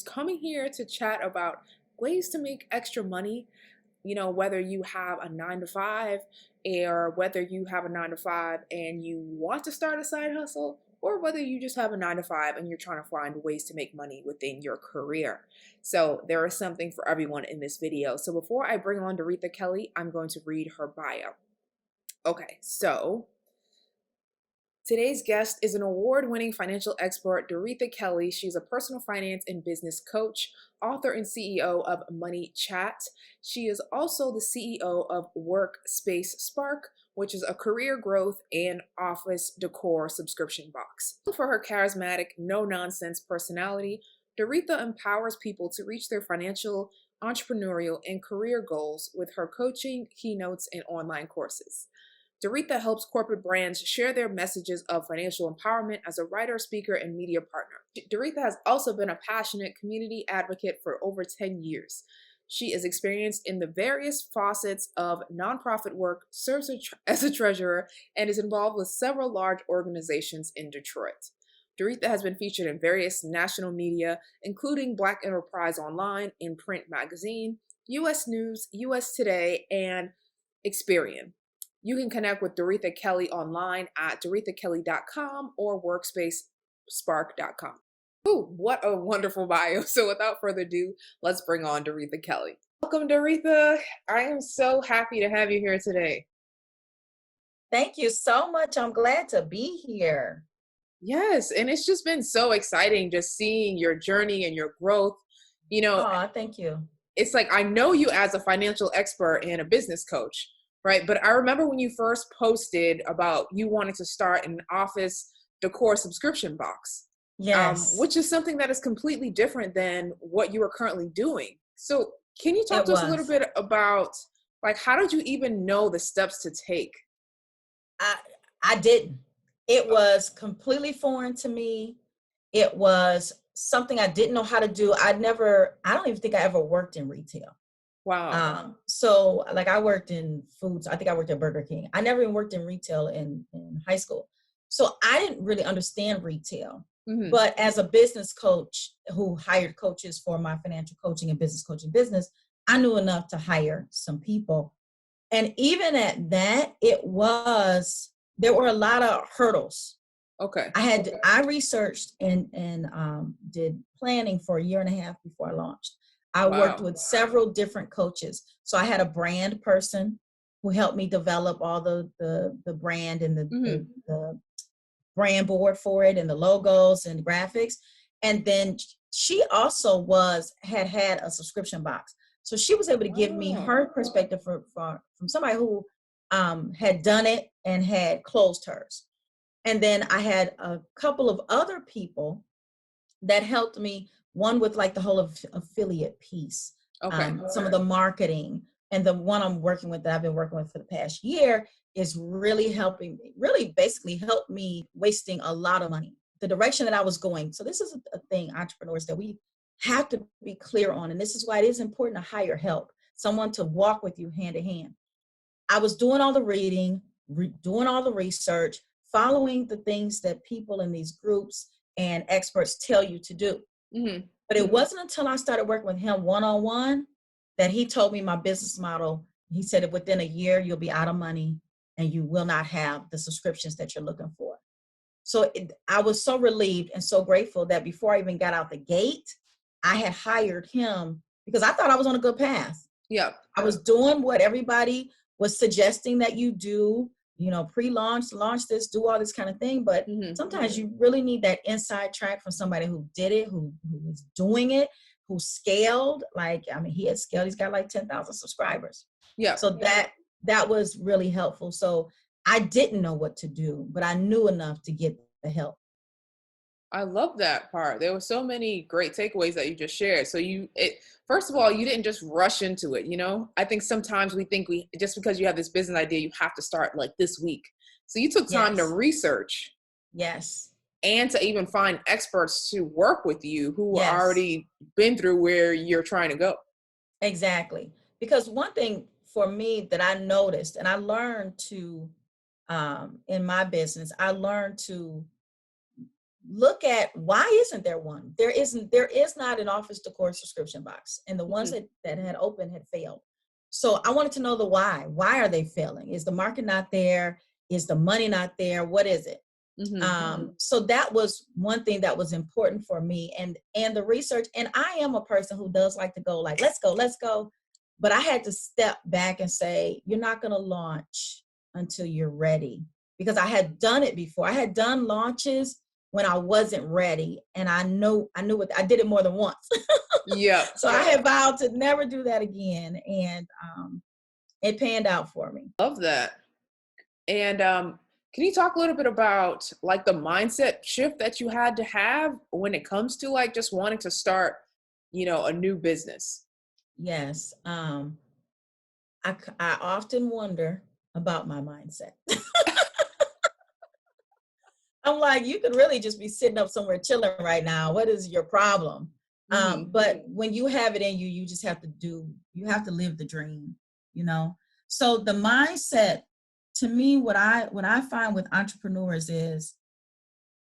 coming here to chat about ways to make extra money. Whether you have a 9 to 5 or whether you have a 9 to 5 and you want to start a side hustle, or whether you just have a 9 to 5 and you're trying to find ways to make money within your career. So there is something for everyone in this video. So before I bring on Dorethia Kelly, I'm going to read her bio. Okay, so today's guest is an award-winning financial expert, Dorethia Kelly. She's a personal finance and business coach, author and CEO of Money Chat. She is also the CEO of Workspace Spark, which is a career growth and office decor subscription box. For her charismatic, no-nonsense personality, Dorethia empowers people to reach their financial, entrepreneurial, and career goals with her coaching, keynotes, and online courses. Dorethia helps corporate brands share their messages of financial empowerment as a writer, speaker, and media partner. Dorethia has also been a passionate community advocate for over 10 years. She is experienced in the various facets of nonprofit work, serves as a treasurer, and is involved with several large organizations in Detroit. Dorethia has been featured in various national media, including Black Enterprise Online and Print Magazine, U.S. News, U.S. Today, and Experian. You can connect with Dorethia Kelly online at dorethiakelly.com or workspacespark.com. Ooh, what a wonderful bio. So without further ado, let's bring on Dorethia Kelly. Welcome, Dorethia. I am so happy to have you here today. Thank you so much. I'm glad to be here. Yes, and it's just been so exciting just seeing your journey and your growth. Thank you. It's like I know you as a financial expert and a business coach. Right. But I remember when you first posted about you wanting to start an office decor subscription box. Yes. Which is something that is completely different than what you are currently doing. So can you talk to us a little bit about how did you even know the steps to take? I didn't. It was completely foreign to me. It was something I didn't know how to do. I don't even think I ever worked in retail. Wow. So I worked in foods. I think I worked at Burger King. I never even worked in retail in high school. So I didn't really understand retail. Mm-hmm. But as a business coach who hired coaches for my financial coaching and business coaching business, I knew enough to hire some people. And even at that, there were a lot of hurdles. Okay. I researched and did planning for a year and a half before I launched. I worked with several different coaches. So I had a brand person who helped me develop all the brand and the brand board for it and the logos and the graphics. And then she also had a subscription box. So she was able to give me her perspective from somebody who had done it and had closed hers. And then I had a couple of other people that helped me. One with the whole affiliate piece, some of the marketing, and the one I'm working with that I've been working with for the past year is really helping me, really basically helped me wasting a lot of money, the direction that I was going. So this is a thing, entrepreneurs, that we have to be clear on. And this is why it is important to hire help, someone to walk with you hand in hand. I was doing all the reading, doing all the research, following the things that people in these groups and experts tell you to do. Mm-hmm. But it wasn't until I started working with him one-on-one that he told me my business model. He said that within a year, you'll be out of money and you will not have the subscriptions that you're looking for. So I was so relieved and so grateful that before I even got out the gate, I had hired him because I thought I was on a good path. Yeah. I was doing what everybody was suggesting that you do. Pre-launch, launch this, do all this kind of thing. But sometimes you really need that inside track from somebody who did it, who was doing it, who scaled. He had scaled. He's got 10,000 subscribers. Yeah. So that was really helpful. So I didn't know what to do, but I knew enough to get the help. I love that part. There were so many great takeaways that you just shared. So first of all, you didn't just rush into it. I think sometimes we think just because you have this business idea, you have to start this week. So you took time to research. Yes. And to even find experts to work with you who already been through where you're trying to go. Exactly. Because one thing for me that I noticed, and I learned to, in my business, I learned to look at why isn't there one? There is not an office decor subscription box, and the ones that had opened had failed. So I wanted to know the why. Why are they failing? Is the market not there? Is the money not there? What is it? So that was one thing that was important for me, and the research. And I am a person who does like to go like, let's go. But I had to step back and say, you're not going to launch until you're ready, because I had done it before. I had done launches when I wasn't ready, and I knew what I did it more than once. Yeah. So I had vowed to never do that again, and it panned out for me. Love that. And can you talk a little bit about like the mindset shift that you had to have when it comes to like just wanting to start, a new business? Yes. I often wonder about my mindset. I'm like, you could really just be sitting up somewhere chilling right now. What is your problem? But when you have it in you, you just have to live the dream, So the mindset, to me, what I find with entrepreneurs is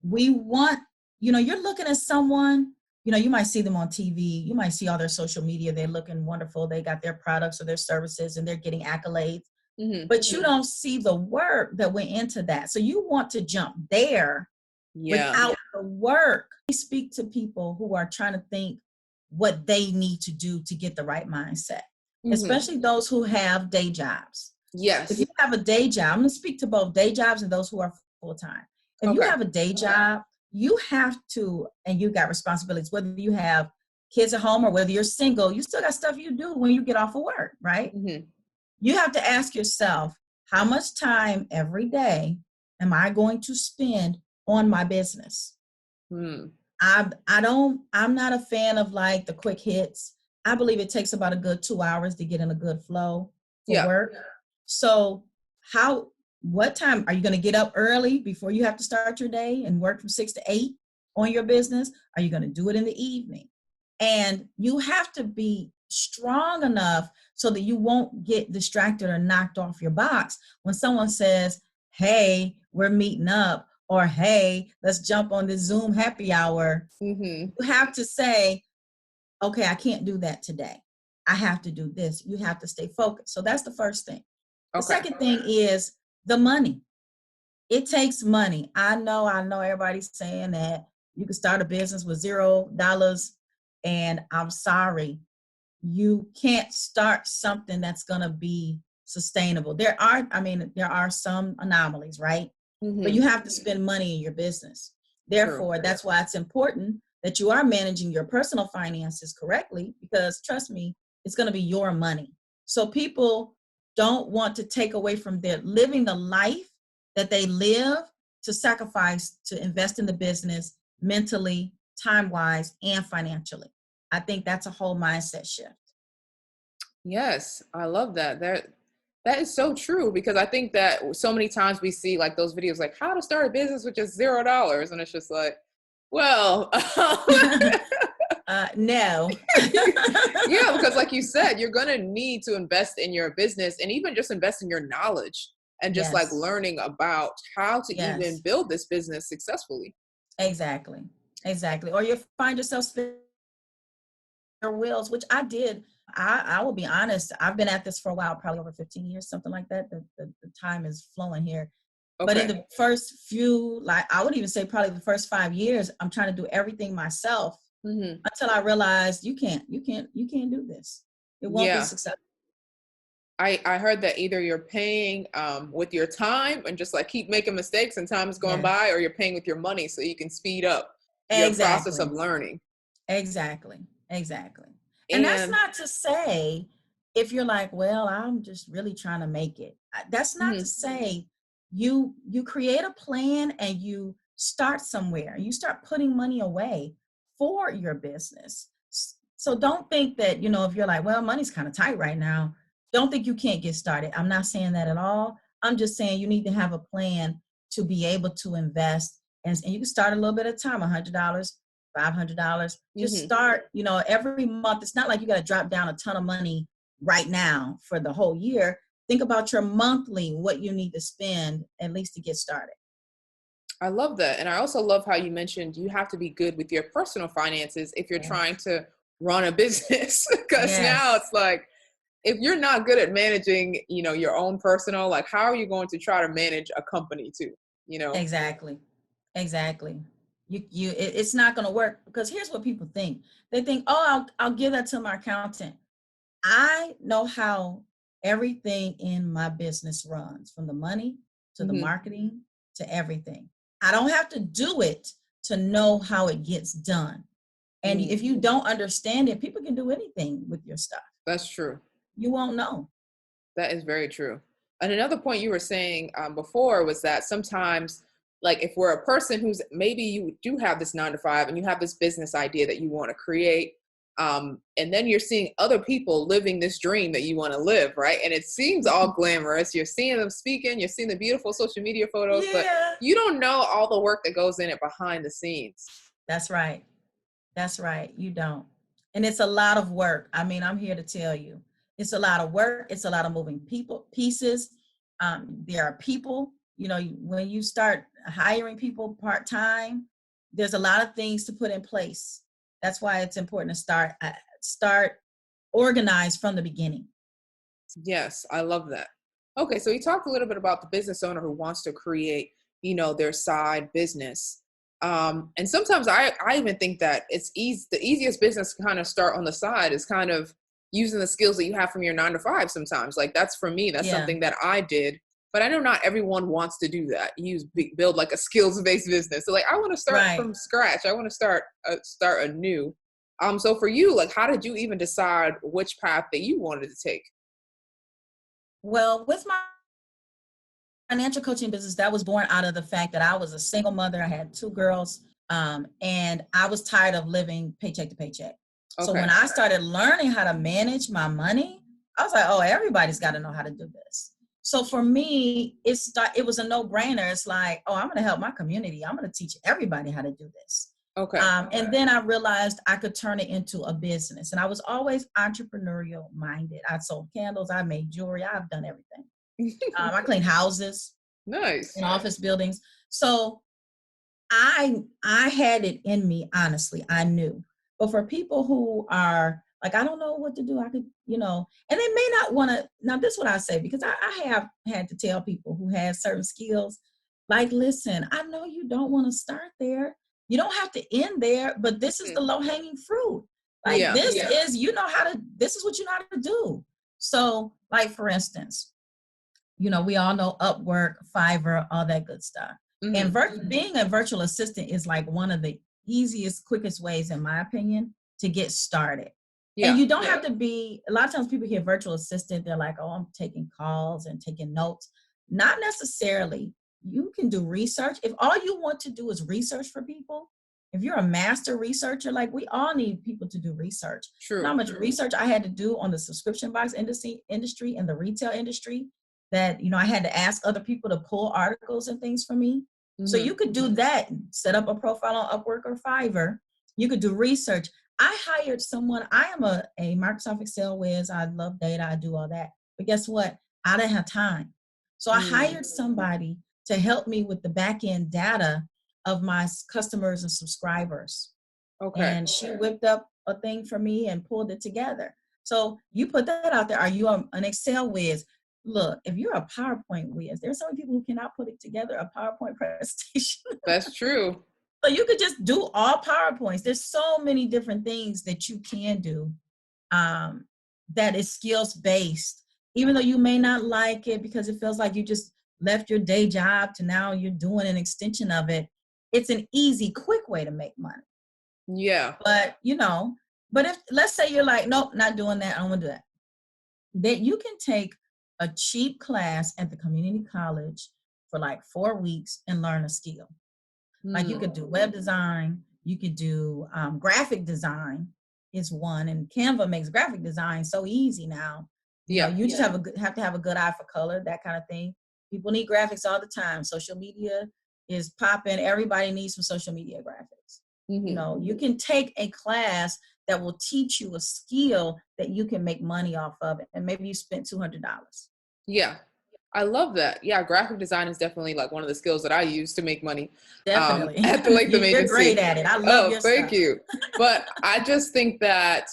we want, you're looking at someone, you might see them on TV, you might see all their social media, they're looking wonderful, they got their products or their services and they're getting accolades. But you don't see the work that went into that. So you want to jump there without the work. We speak to people who are trying to think what they need to do to get the right mindset, especially those who have day jobs. Yes. If you have a day job, I'm going to speak to both day jobs and those who are full-time. If you have a day job, you have to, and you got responsibilities, whether you have kids at home or whether you're single, you still got stuff you do when you get off of work, right? You have to ask yourself, how much time every day am I going to spend on my business? I'm not a fan of like the quick hits. I believe it takes about a good 2 hours to get in a good flow for work. So what time are you going to get up early before you have to start your day and work from 6 to 8 on your business? Are you going to do it in the evening? And you have to be strong enough so that you won't get distracted or knocked off your box when someone says, hey, we're meeting up, or hey, let's jump on this Zoom happy hour. You have to say, okay, I can't do that today. I have to do this. You have to stay focused. So that's the first thing. The second thing is the money. It takes money. I know everybody's saying that you can start a business with $0, and I'm sorry, you can't start something that's going to be sustainable. There are some anomalies, right? But you have to spend money in your business. Therefore, that's why it's important that you are managing your personal finances correctly, because trust me, it's going to be your money. So people don't want to take away from their living the life that they live to sacrifice to invest in the business mentally, time-wise, and financially. I think that's a whole mindset shift. Yes, I love that. That is so true, because I think that so many times we see like those videos like how to start a business with just $0, and it's just like, well, no. Yeah, because like you said, you're going to need to invest in your business and even just invest in your knowledge and just like learning about how to even build this business successfully. Exactly. Or you find yourself spinning your wheels, which I did. I will be honest, I've been at this for a while, probably over 15 years, something like that. The time is flowing here. But in the first few, like I would even say probably the first 5 years, I'm trying to do everything myself until I realized you can't do this. It won't be successful. I heard that either you're paying with your time and just like keep making mistakes and time is going by, or you're paying with your money so you can speed up your process of learning. Exactly. And that's not to say if you're like, well, I'm just really trying to make it. That's not to say you create a plan and you start somewhere. You start putting money away for your business. So don't think that, if you're like, well, money's kind of tight right now, don't think you can't get started. I'm not saying that at all. I'm just saying you need to have a plan to be able to invest. And you can start a little bit at a time, $100. $500. Just start, every month. It's not like you got to drop down a ton of money right now for the whole year. Think about your monthly, what you need to spend at least to get started. I love that. And I also love how you mentioned you have to be good with your personal finances if you're trying Yes. to run a business. Because now Yes, it's like, if you're not good at managing, your own personal, like, how are you going to try to manage a company too? You know? exactly. Exactly. It's not going to work because here's what people think. They think, "Oh, I'll give that to my accountant." I know how everything in my business runs, from the money to the Hmm. marketing to everything. I don't have to do it to know how it gets done. And Mm, if you don't understand it, people can do anything with your stuff. that's true. You won't know. That is very true. And another point you were saying before was that sometimes, like, if we're a person who's maybe you do have this 9 to 5 and you have this business idea that you want to create, and then you're seeing other people living this dream that you want to live, right? And it seems all glamorous. You're seeing them speaking, you're seeing the beautiful social media photos, but Yeah. you don't know all the work that goes in it behind the scenes. That's right. That's right. You don't. And it's a lot of work. I mean, I'm here to tell you, it's a lot of work. It's a lot of moving people pieces. There are people, when you start hiring people part time, there's a lot of things to put in place. That's why it's important to start organized from the beginning. Yes, I love that. Okay, so you talked a little bit about the business owner who wants to create, their side business. And sometimes I even think that it's easy. The easiest business to kind of start on the side is kind of using the skills that you have from your 9 to 5. Sometimes, like, that's for me. That's Yeah. something that I did, but I know not everyone wants to do that. Build like a skills based business. So, like, I want to start Right. from scratch. I want to start anew. So for you, like, how did you even decide which path that you wanted to take? Well, with my financial coaching business, that was born out of the fact that I was a single mother. I had two girls, and I was tired of living paycheck to paycheck. So when Okay. I started learning how to manage my money, I was like, oh, everybody's got to know how to do this. So for me, it was a no-brainer. It's like, oh, I'm going to help my community. I'm going to teach everybody how to do this. Okay. And then I realized I could turn it into a business. And I was always entrepreneurial minded. I sold candles. I made jewelry. I've done everything. I cleaned houses Nice. in office buildings. So I had it in me, honestly. I knew. But for people who are like, I don't know what to do, I could, and they may not want to. Now, this is what I say, because I have had to tell people who have certain skills, like, listen, I know you don't want to start there. You don't have to end there, but this is the Mhm. low hanging fruit. Like, Yeah. this is what you know how to do. So, like, for instance, we all know Upwork, Fiverr, all that good stuff. And Hmm. being a virtual assistant is like one of the easiest, quickest ways, in my opinion, to get started. And Yeah. you don't have to be, a lot of times people hear virtual assistant, they're like, oh, I'm taking calls and taking notes. Not necessarily. You can do research. If all you want to do is research for people, if you're a master researcher, like, we all need people to do research. You know how True. much research I had to do on the subscription box industry and the retail industry, that I had to ask other people to pull articles and things for me. So Hmm. you could do that, set up a profile on Upwork or Fiverr. You could do research. I hired someone. I am a Microsoft Excel whiz. I love data. I do all that. But guess what? I didn't have time. So I Mm. hired somebody to help me with the back end data of my customers and subscribers. Okay. And she whipped up a thing for me and pulled it together. So you put that out there. Are you an Excel whiz? Look, if you're a PowerPoint whiz, there's so many people who cannot put it together, a PowerPoint presentation. That's true. So you could just do all PowerPoints. There's so many different things that you can do, um, that is skills based, even though you may not like it because it feels like you just left your day job to now you're doing an extension of it. It's an easy, quick way to make money. Yeah. But, but if, let's say you're like, nope, not doing that, I don't want to do that. Then you can take a cheap class at the community college for like 4 weeks and learn a skill. Like, you Mm. could do web design, you could do graphic design is one, and Canva makes graphic design so easy now. Yeah. You just have to have a good eye for color, that kind of thing. People need graphics all the time. Social media is popping. Everybody needs some social media graphics. Hmm. You can take a class that will teach you a skill that you can make money off of it, and maybe you spent $200. Yeah. I love that. Yeah, graphic design is definitely like one of the skills that I use to make money Definitely. at the Latham You're great agency. at it. I love Oh, your thank stuff. you. But I just think that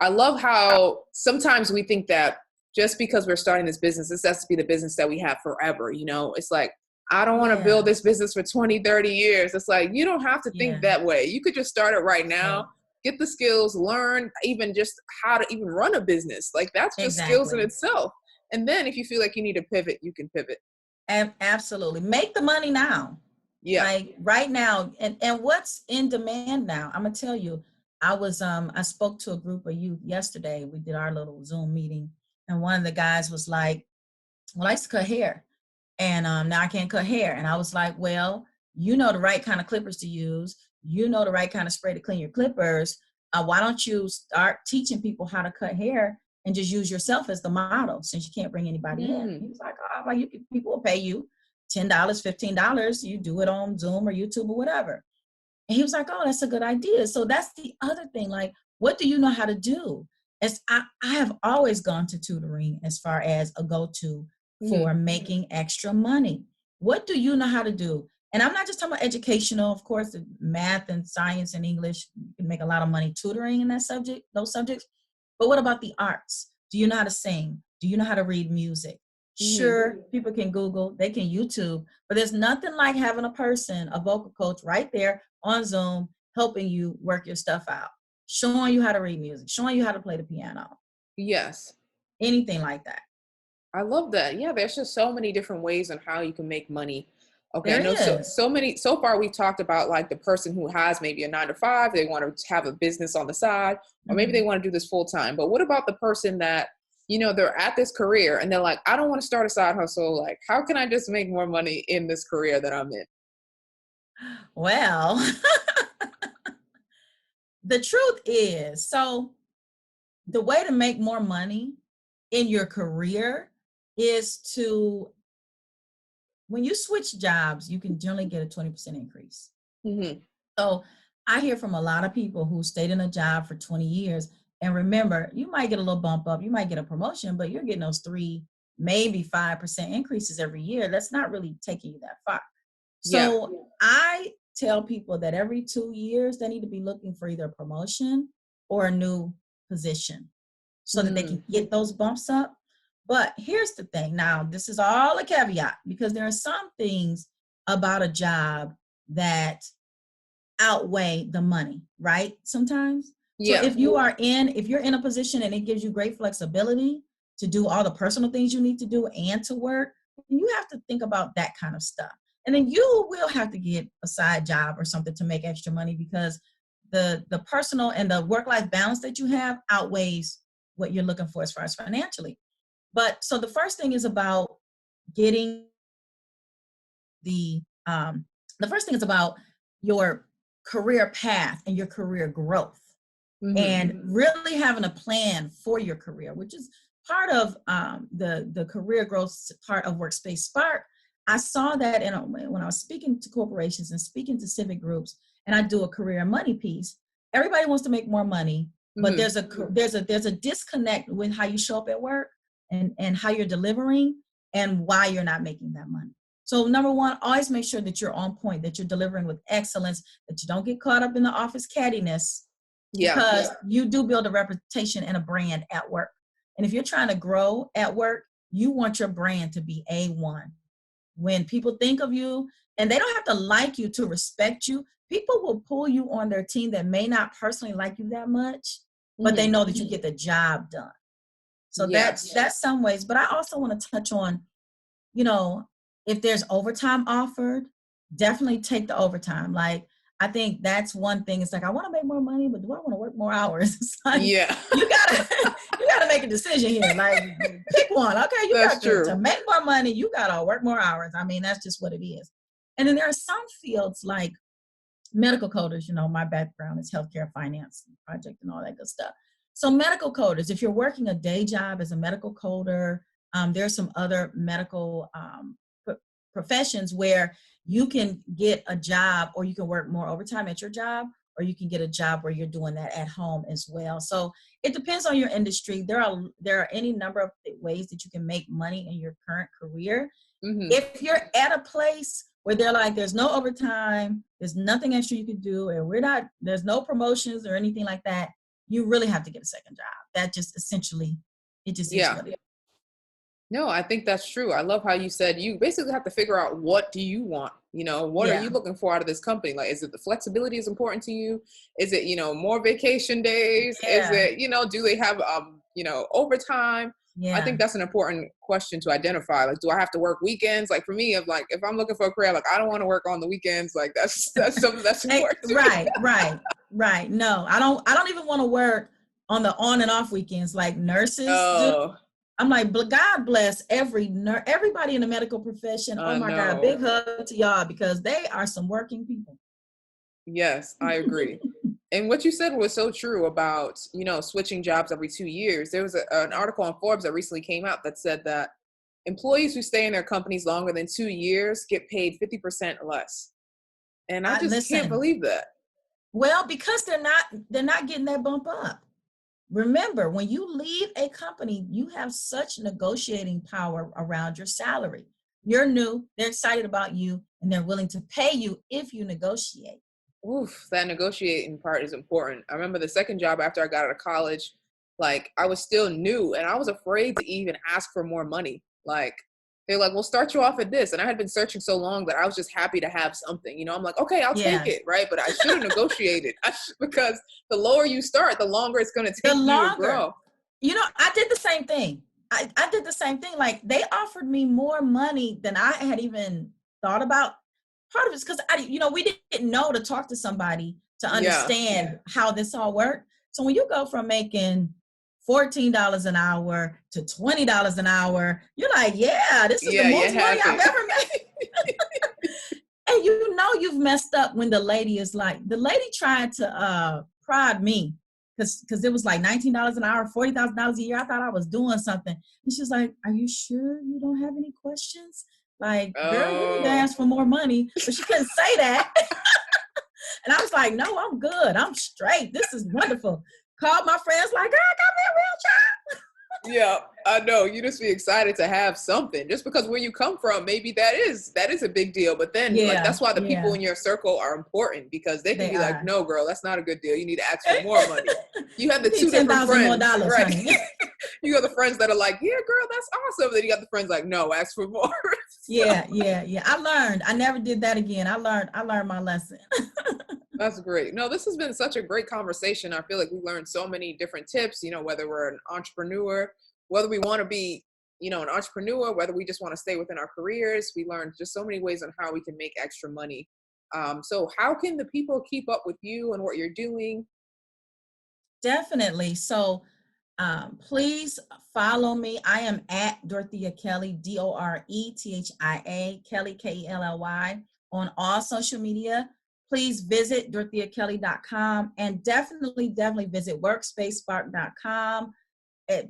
I love how sometimes we think that just because we're starting this business, this has to be the business that we have forever. You know, it's like, I don't want to Yeah. build this business for 20, 30 years. It's like, you don't have to think Yeah. that way. You could just start it right now, Right. get the skills, learn even just how to even run a business. Like that's just skills in Exactly. itself. And then if you feel like you need to pivot, you can pivot. Absolutely. Make the money now. Yeah. Like right now. And what's in demand now? I'm gonna tell you, I spoke to a group of youth yesterday. We did our little Zoom meeting, and one of the guys was like, well, I used to cut hair, and now I can't cut hair. And I was like, well, you know the right kind of clippers to use. You know the right kind of spray to clean your clippers. Why don't you start teaching people how to cut hair and just use yourself as the model, since you can't bring anybody in? He was like, oh, well, people will pay you $10, $15. You do it on Zoom or YouTube or whatever. And he was like, oh, that's a good idea. So that's the other thing. Like, what do you know how to do? As I have always gone to tutoring as far as a go-to for making extra money. What do you know how to do? And I'm not just talking about educational, of course, math and science and English, you can make a lot of money tutoring in those subjects. But what about the arts? Do you know how to sing? Do you know how to read music? Sure, people can Google, they can YouTube, but there's nothing like having a person, a vocal coach right there on Zoom, helping you work your stuff out, showing you how to read music, showing you how to play the piano. Yes. Anything like that. I love that. Yeah, there's just so many different ways on how you can make money. Okay, I There know is. so many so far we've talked about like the person who has maybe a 9 to 5, they want to have a business on the side, or maybe they want to do this full time. But what about the person that, you know, they're at this career and they're like, I don't want to start a side hustle. Like, how can I just make more money in this career that I'm in? Well, the truth is, so the way to make more money in your career is to, when you switch jobs, you can generally get a 20% increase. So I hear from a lot of people who stayed in a job for 20 years. And remember, you might get a little bump up, you might get a promotion, but you're getting those 3, maybe 5% increases every year. That's not really taking you that far. Yeah. So I tell people that every 2 years, they need to be looking for either a promotion or a new position so that they can get those bumps up. But here's the thing. Now, this is all a caveat, because there are some things about a job that outweigh the money, right? Sometimes. So Yeah. if you're in a position and it gives you great flexibility to do all the personal things you need to do and to work, you have to think about that kind of stuff. And then you will have to get a side job or something to make extra money, because the personal and the work-life balance that you have outweighs what you're looking for as far as financially. But so the first thing is about getting the first thing is about your career path and your career growth, and really having a plan for your career, which is part of the career growth part of Workspace Spark. I saw that when I was speaking to corporations and speaking to civic groups, and I do a career and money piece. Everybody wants to make more money, but there's a disconnect with how you show up at work and how you're delivering and why you're not making that money. So number one, always make sure that you're on point, that you're delivering with excellence, that you don't get caught up in the office cattiness, because you do build a reputation and a brand at work. And if you're trying to grow at work, you want your brand to be A1. When people think of you, and they don't have to like you to respect you, people will pull you on their team that may not personally like you that much, but they know that you get the job done. So that's some ways. But I also want to touch on, if there's overtime offered, definitely take the overtime. Like, I think that's one thing. It's like, I want to make more money, but do I want to work more hours? It's like, you gotta make a decision here. Like, pick one. Okay, you got to make more money. You gotta work more hours. I mean, that's just what it is. And then there are some fields like medical coders. My background is healthcare, finance, project, and all that good stuff. So medical coders, if you're working a day job as a medical coder, there's some other medical professions where you can get a job, or you can work more overtime at your job, or you can get a job where you're doing that at home as well. So it depends on your industry. There are any number of ways that you can make money in your current career. Mm-hmm. If you're at a place where they're like, there's no overtime, there's nothing extra you can do, and there's no promotions or anything like that, you really have to get a second job. That just essentially, it just is Yeah. what it is. No, I think that's true. I love how you said you basically have to figure out, what do you want? What are Yeah. you looking for out of this company? Like, is it the flexibility is important to you? Is it, more vacation days? Is Yeah. it, do they have, overtime? I Yeah. think that's an important question to identify. Like, do I have to work weekends? Like for me, if I'm looking for a career, like I don't want to work on the weekends. Like that's something that's important to me. Right. No, I don't even want to work on the on and off weekends like nurses do. Oh, I'm like, God bless everybody in the medical profession. Oh my God, no. big hug to y'all because they are some working people. Yes, I agree. And what you said was so true about, switching jobs every 2 years. There was an article on Forbes that recently came out that said that employees who stay in their companies longer than 2 years get paid 50% less. And I just can't Listen, believe that. well, because they're not getting that bump up. Remember, when you leave a company, you have such negotiating power around your salary. You're new, they're excited about you, and they're willing to pay you if you negotiate. Oof, that negotiating part is important. I remember the second job after I got out of college, like I was still new and I was afraid to even ask for more money. Like they're like, we'll start you off at this. And I had been searching so long that I was just happy to have something. I'm like, okay, I'll take Yeah. it, right? But I should have negotiated because the lower you start, the longer it's going to take you to grow. I did the same thing. I did the same thing. Like they offered me more money than I had even thought about. Part of it's because we didn't know to talk to somebody to understand how this all worked. So when you go from making $14 an hour to $20 an hour, you're like, yeah, this is the most money I've ever made. And you've messed up when the lady tried to prod me because it was like $19 an hour, $40,000 a year. I thought I was doing something. And she's like, are you sure you don't have any questions? Like, girl, you need to ask for more money. But she couldn't say that. And I was like, no, I'm good. I'm straight. This is wonderful. Called my friends like, girl, got me a real job. Yeah, I know. You just be excited to have something. Just because where you come from, maybe that is a big deal. But then like that's why the people in your circle are important because they can be like, no, girl, that's not a good deal. You need to ask for more money. You have the two different friends. Right. You got the friends that are like, yeah, girl, that's awesome. Then you got the friends like, no, ask for more. Yeah. I learned. I never did that again. I learned my lesson. That's great. No, this has been such a great conversation. I feel like we learned so many different tips, whether we're an entrepreneur, whether we want to be, an entrepreneur, whether we just want to stay within our careers. We learned just so many ways on how we can make extra money. So how can the people keep up with you and what you're doing? Definitely. So please follow me. I am at Dorethia Kelly, Dorethia, Kelly, Kelly, on all social media. Please visit DoretheaKelly.com and definitely visit workspacespark.com.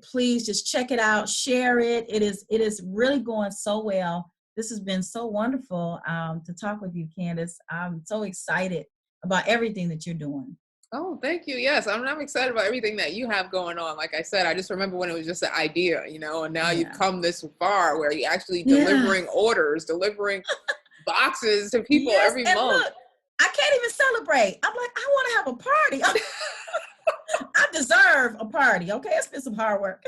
Please just check it out, share it. It is really going so well. This has been so wonderful to talk with you, Candice. I'm so excited about everything that you're doing. Oh, thank you. Yes, I'm excited about everything that you have going on. Like I said, I just remember when it was just an idea, and now you've come this far where you're actually delivering orders, delivering boxes to people every month. Look, I can't even celebrate. I'm like, I want to have a party. I deserve a party. Okay, it's been some hard work.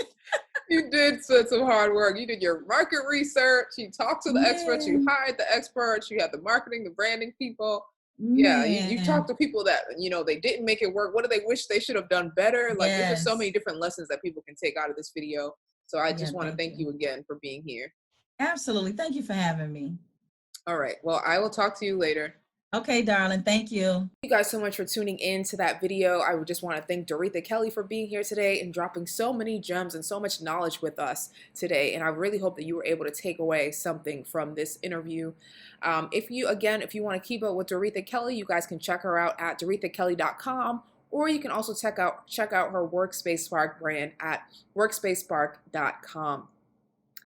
You did some hard work. You did your market research. You talked to the experts. You hired the experts. You had the marketing, the branding people. Yeah, you talk to people that, they didn't make it work. What do they wish they should have done better? Like, there's just so many different lessons that people can take out of this video. So I just want to thank you again for being here. Absolutely. Thank you for having me. All right. Well, I will talk to you later. Okay, darling. Thank you. Thank you guys so much for tuning in to that video. I would just want to thank Dorethia Kelly for being here today and dropping so many gems and so much knowledge with us today. And I really hope that you were able to take away something from this interview. If you want to keep up with Dorethia Kelly, you guys can check her out at DorethiaKelly.com, or you can also check out her Workspace Spark brand at workspacespark.com.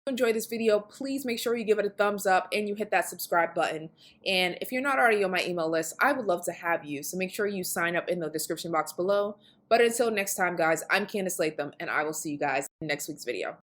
Enjoy this video, please make sure you give it a thumbs up and you hit that subscribe button. And if you're not already on my email list, I would love to have you. So make sure you sign up in the description box below. But until next time, guys, I'm Candice Latham, and I will see you guys in next week's video.